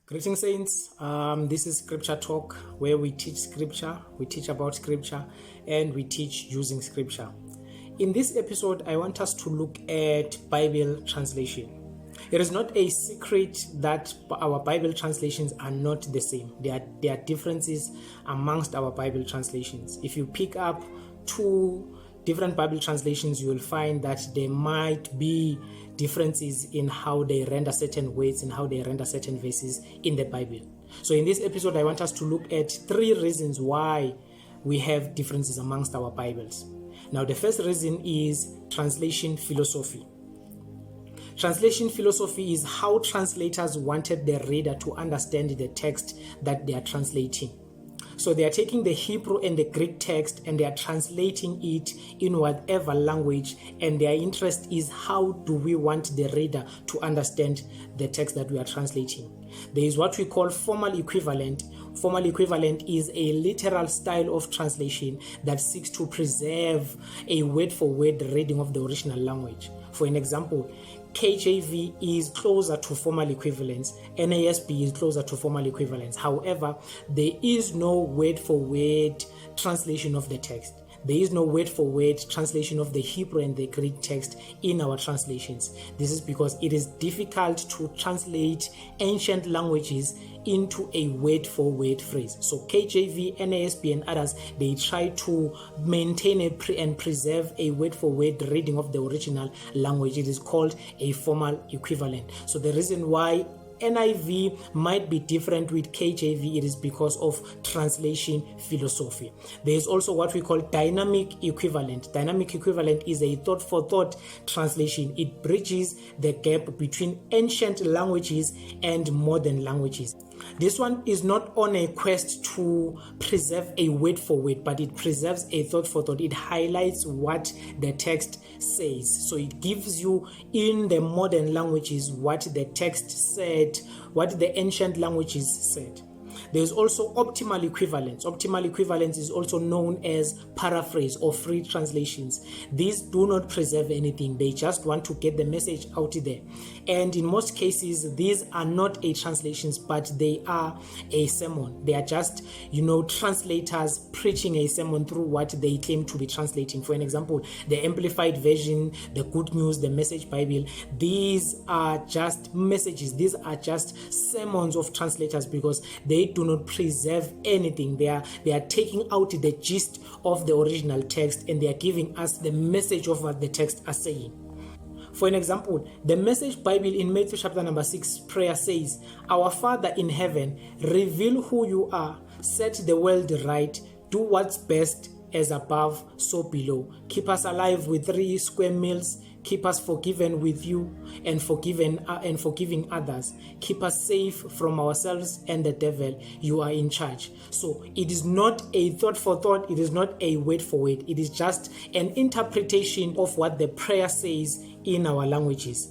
Greetings, saints. This is Scripture Talk, where we teach Scripture, we teach about Scripture, and we teach using Scripture. In this episode, I want us to look at Bible translation. It is not a secret that our Bible translations are not the same. There are differences amongst our Bible translations. If you pick up two different Bible translations, you will find that there might be differences in how they render certain words and how they render certain verses in the Bible. So in this episode, I want us to look at 3 reasons why we have differences amongst our Bibles. Now, the first reason is translation philosophy. Translation philosophy is how translators wanted the reader to understand the text that they are translating. So they are taking the Hebrew and the Greek text and they are translating it in whatever language, and their interest is how do we want the reader to understand the text that we are translating. There is what we call formal equivalent. Formal equivalent is a literal style of translation that seeks to preserve a word-for-word reading of the original language. For an example, KJV is closer to formal equivalence, NASB is closer to formal equivalence. However, there is no word-for-word translation of the text. There is no word-for-word translation of the Hebrew and the Greek text in our translations. This is because it is difficult to translate ancient languages into a word-for-word phrase. So KJV, NASB, and others, they try to maintain and preserve a word-for-word reading of the original language. It is called a formal equivalent. So the reason why NIV might be different with KJV, it is because of translation philosophy. There is also what we call dynamic equivalent. Dynamic equivalent is a thought-for-thought translation. It bridges the gap between ancient languages and modern languages. This one is not on a quest to preserve a word for word, but it preserves a thought for thought. It highlights what the text says. So it gives you in the modern languages what the text said, what the ancient languages said. There is also optimal equivalence. Optimal equivalence is also known as paraphrase or free translations. These do not preserve anything. They just want to get the message out there. And in most cases, these are not a translations, but they are a sermon. They are just, translators preaching a sermon through what they claim to be translating. For an example, the Amplified Version, the Good News, the Message Bible, these are just messages. These are just sermons of translators because they do not preserve anything. They are taking out the gist of the original text and they are giving us the message of what the text are saying. For an example, the Message Bible in Matthew chapter number 6 prayer says, "Our Father in heaven, reveal who you are, set the world right, do what's best as above, so below. Keep us alive with 3 square meals. Keep us forgiven with you and forgiving others. Keep us safe from ourselves and the devil. You are in charge." So it is not a thought for thought. It is not a word for word. It is just an interpretation of what the prayer says in our languages.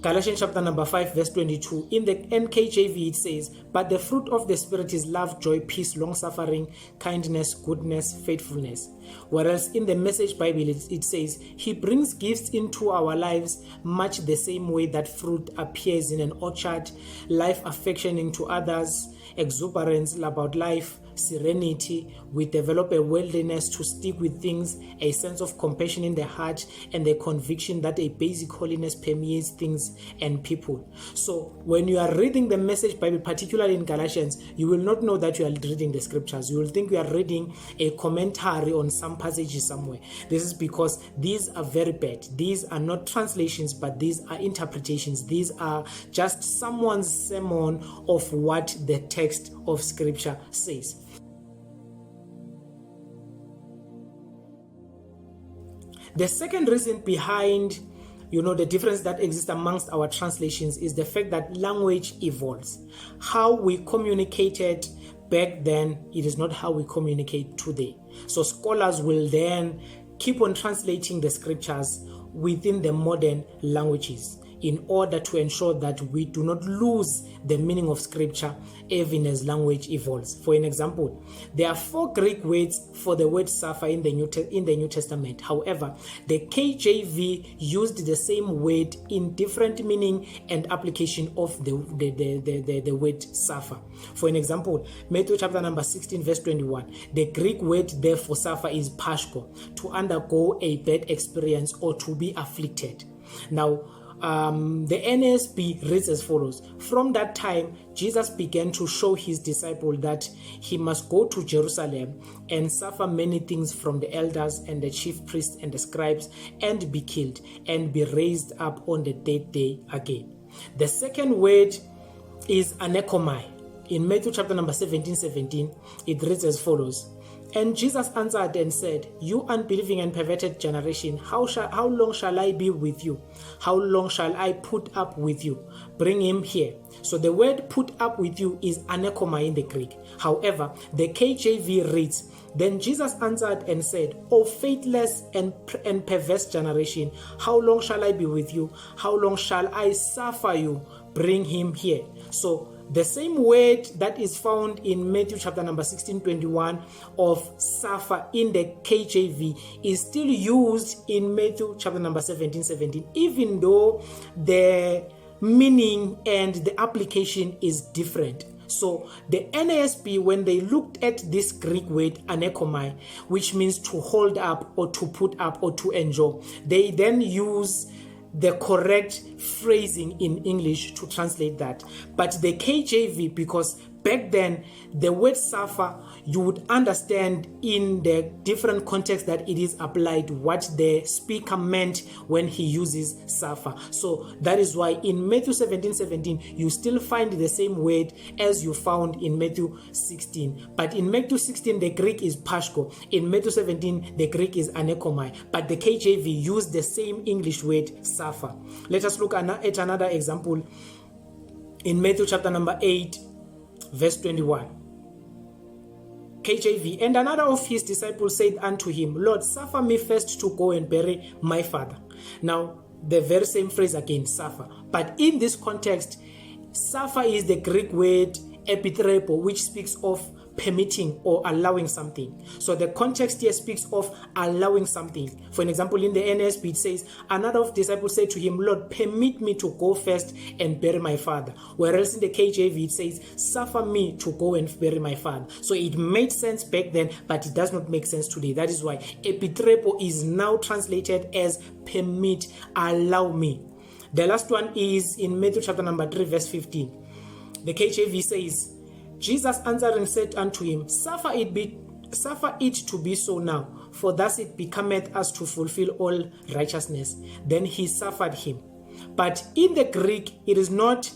Galatians chapter number 5 verse 22. In the NKJV it says, "But the fruit of the Spirit is love, joy, peace, long-suffering, kindness, goodness, faithfulness." Whereas in the Message Bible it says, "He brings gifts into our lives much the same way that fruit appears in an orchard, life affectioning to others, exuberance about life, serenity. We develop a worldliness to stick with things, a sense of compassion in the heart, and the conviction that a basic holiness permeates things and people." So when you are reading the Message Bible, particularly in Galatians, you will not know that you are reading the scriptures. You will think you are reading a commentary on some passages somewhere. This is because these are very bad. These are not translations, but these are interpretations. These are just someone's sermon of what the text of scripture says. The second reason behind the difference that exists amongst our translations is the fact that language evolves. How we communicated back then, it is not how we communicate today. So scholars will then keep on translating the scriptures within the modern languages. in order to ensure that we do not lose the meaning of scripture even as language evolves. For an example, there are 4 Greek words for the word suffer in the New Testament. However, the KJV used the same word in different meaning and application of the word suffer. For an example, Matthew chapter number 16 verse 21, the Greek word there for suffer is pashko, to undergo a bad experience or to be afflicted. Now, the NASB reads as follows: from that time, Jesus began to show his disciple that he must go to Jerusalem and suffer many things from the elders and the chief priests and the scribes, and be killed and be raised up on the 3rd day again. The second word is anekomai. In Matthew chapter number 17, it reads as follows: and Jesus answered and said, you unbelieving and perverted generation, how long shall I be with you? How long shall I put up with you? Bring him here. So the word put up with you is anekoma in the Greek. However, the KJV reads, then Jesus answered and said, O faithless and perverse generation, how long shall I be with you? How long shall I suffer you? Bring him here. So the same word that is found in Matthew chapter number 16:21 of suffer in the KJV is still used in Matthew chapter number 17, even though the meaning and the application is different. So the NASB, when they looked at this Greek word anekomai, which means to hold up or to put up or to enjoy, they then use the correct phrasing in English to translate that. But the KJV, because back then the word suffer, you would understand in the different context that it is applied what the speaker meant when he uses suffer. So that is why in Matthew 17 you still find the same word as you found in Matthew 16. But in Matthew 16 the Greek is pashko. In Matthew 17 the Greek is anekomai. But the KJV used the same English word suffer. Let us look at another example in Matthew chapter number 8 verse 21. KJV, and another of his disciples said unto him, Lord, suffer me first to go and bury my father. Now, the very same phrase again, suffer. But in this context, suffer is the Greek word epitrepo, which speaks of permitting or allowing something. So the context here speaks of allowing something. For an example, in the NSB it says, another of the disciples said to him, Lord, permit me to go first and bury my father. Whereas in the KJV it says, suffer me to go and bury my father. So it made sense back then, but it does not make sense today. That is why epitrepo is now translated as permit, allow me. The last one is in Matthew chapter number 3 verse 15. The KJV says, Jesus answering said unto him, suffer it to be so now, for thus it becometh us to fulfill all righteousness. Then he suffered him. But in the Greek, it is not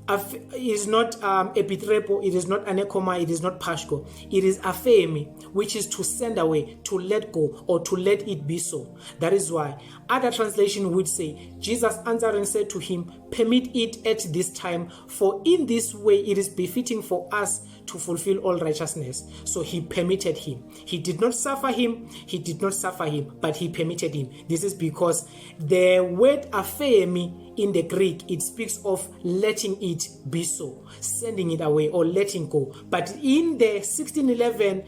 epitrepo, it is not anekoma, it is not pashko. It is afemi, which is to send away, to let go, or to let it be so. That is why other translation would say, Jesus answering said to him, permit it at this time, for in this way it is befitting for us to fulfill all righteousness. So he permitted him. He did not suffer him, but he permitted him. This is because the word afemi in the Greek, it speaks of letting it be so, sending it away or letting go. But in the 1611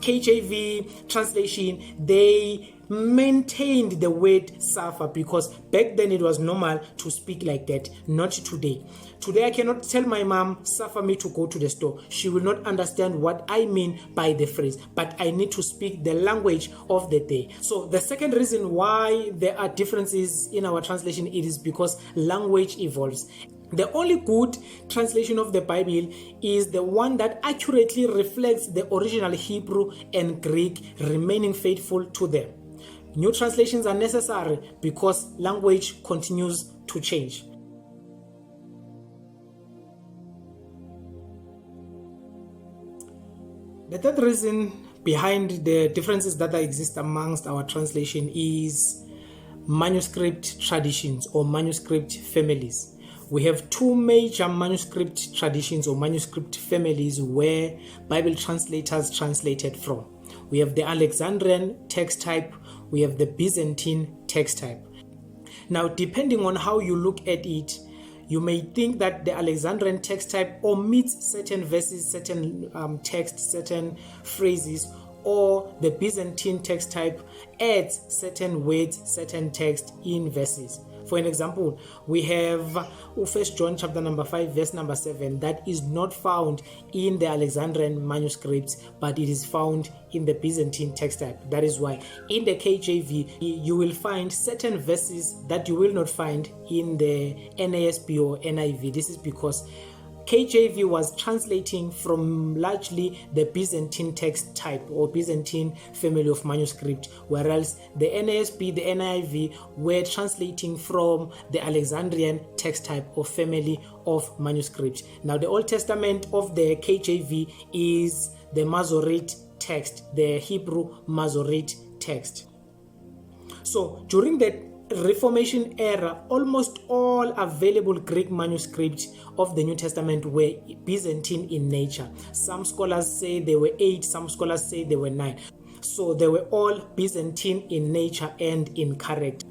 KJV translation, they maintained the word suffer because back then it was normal to speak like that, not today. Today I cannot tell my mom, suffer me to go to the store. She will not understand what I mean by the phrase, but I need to speak the language of the day. So the second reason why there are differences in our translation, it is because language evolves. The only good translation of the Bible is the one that accurately reflects the original Hebrew and Greek, remaining faithful to them. New translations are necessary because language continues to change. The third reason behind the differences that exist amongst our translation is manuscript traditions or manuscript families. We have two major manuscript traditions or manuscript families where Bible translators translated from. We have the Alexandrian text type, we have the Byzantine text type. Now, depending on how you look at it, you may think that the Alexandrian text type omits certain verses, certain text, certain phrases, or the Byzantine text type adds certain words, certain text in verses. For an example, we have 1 John chapter number 5 verse number 7 that is not found in the Alexandrian manuscripts, but it is found in the Byzantine text type. That is why in the KJV you will find certain verses that you will not find in the NASB or NIV. This is because KJV was translating from largely the Byzantine text type or Byzantine family of manuscript, whereas the NASB, the NIV were translating from the Alexandrian text type or family of manuscript. Now, the Old Testament of the KJV is the Masoretic text, the Hebrew Masoretic text. So, during the Reformation era, almost all available Greek manuscripts of the New Testament were Byzantine in nature. Some scholars say there were 8, some scholars say there were 9. So they were all Byzantine in nature and in character.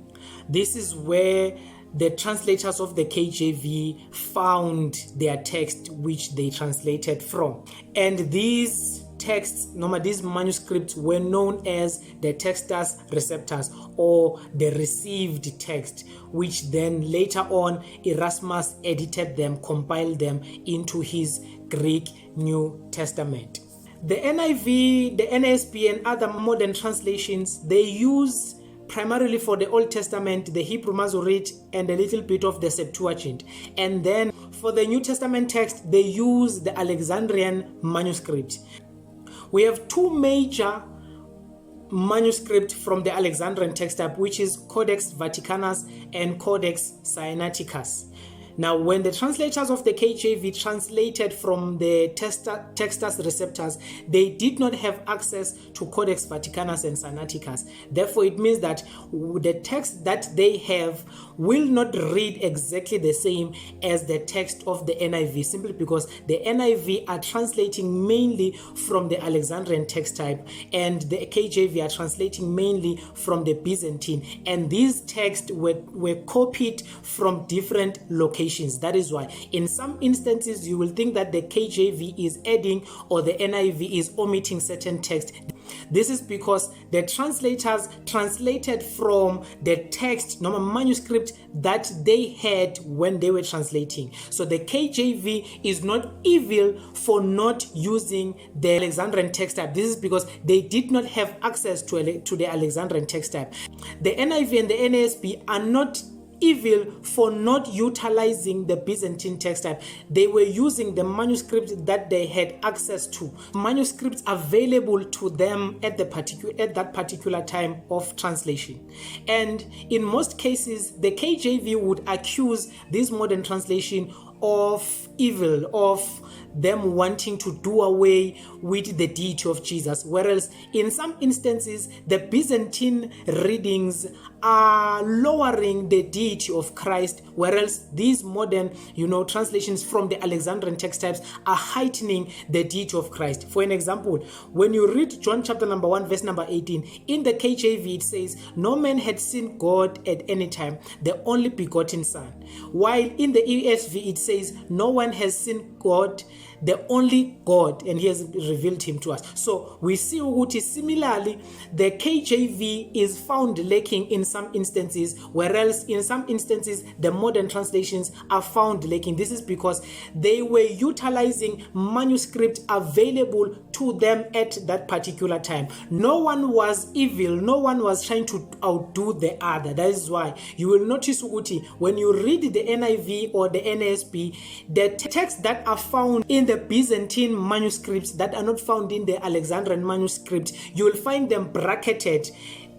This is where the translators of the KJV found their text which they translated from. And these texts, these manuscripts were known as the Textus Receptus or the received text, which then later on Erasmus edited them, compiled them into his Greek New Testament. The NIV, the NASB and other modern translations, they use primarily for the Old Testament the Hebrew Masoretic and a little bit of the Septuagint. And then for the New Testament text, they use the Alexandrian manuscript. We have 2 major manuscripts from the Alexandrian text type, which is Codex Vaticanus and Codex Sinaiticus. Now, when the translators of the KJV translated from the Textus Receptus, they did not have access to Codex Vaticanus and Sinaiticus. Therefore, it means that the text that they have will not read exactly the same as the text of the NIV, simply because the NIV are translating mainly from the Alexandrian text type and the KJV are translating mainly from the Byzantine. And these texts were copied from different locations. That is why in some instances you will think that the KJV is adding or the NIV is omitting certain text. This is because the translators translated from the text, manuscript that they had when they were translating. So the KJV is not evil for not using the Alexandrian text type. This is because they did not have access to the Alexandrian text type. The NIV and the NASB are not evil for not utilizing the Byzantine text type. They were using the manuscript that they had access to, manuscripts available to them at that particular time of translation. And in most cases, the KJV would accuse this modern translation of evil, of them wanting to do away with the deity of Jesus, whereas in some instances the Byzantine readings are lowering the deity of Christ, whereas these modern translations from the Alexandrian text types are heightening the deity of Christ. For an example, when you read John chapter number 1 verse number 18, in the KJV it says, "No man had seen God at any time, the only begotten Son," while in the ESV it says, "No one has seen God, the only God, and he has revealed him to us." So we see Uguti similarly, the KJV is found lacking in some instances, whereas in some instances the modern translations are found lacking. This is because they were utilizing manuscript available to them at that particular time. No one was evil, no one was trying to outdo the other. That is why you will notice Uguti, when you read the NIV or the NASB, the texts that are found in the Byzantine manuscripts that are not found in the Alexandrian manuscript, you will find them bracketed.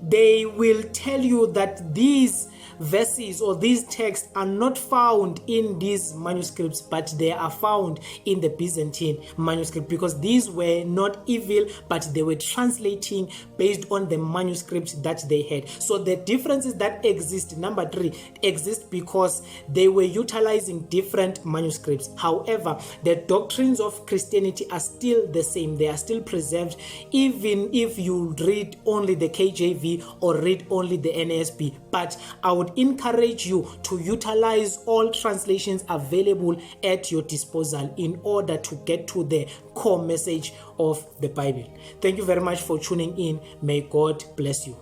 They will tell you that these verses or these texts are not found in these manuscripts, but they are found in the Byzantine manuscript, because these were not evil, but they were translating based on the manuscripts that they had. So the differences that exist, number 3, exist because they were utilizing different manuscripts. However, the doctrines of Christianity are still the same. They are still preserved, even if you read only the KJV or read only the NASB. but I would encourage you to utilize all translations available at your disposal in order to get to the core message of the Bible. Thank you very much for tuning in. May God bless you.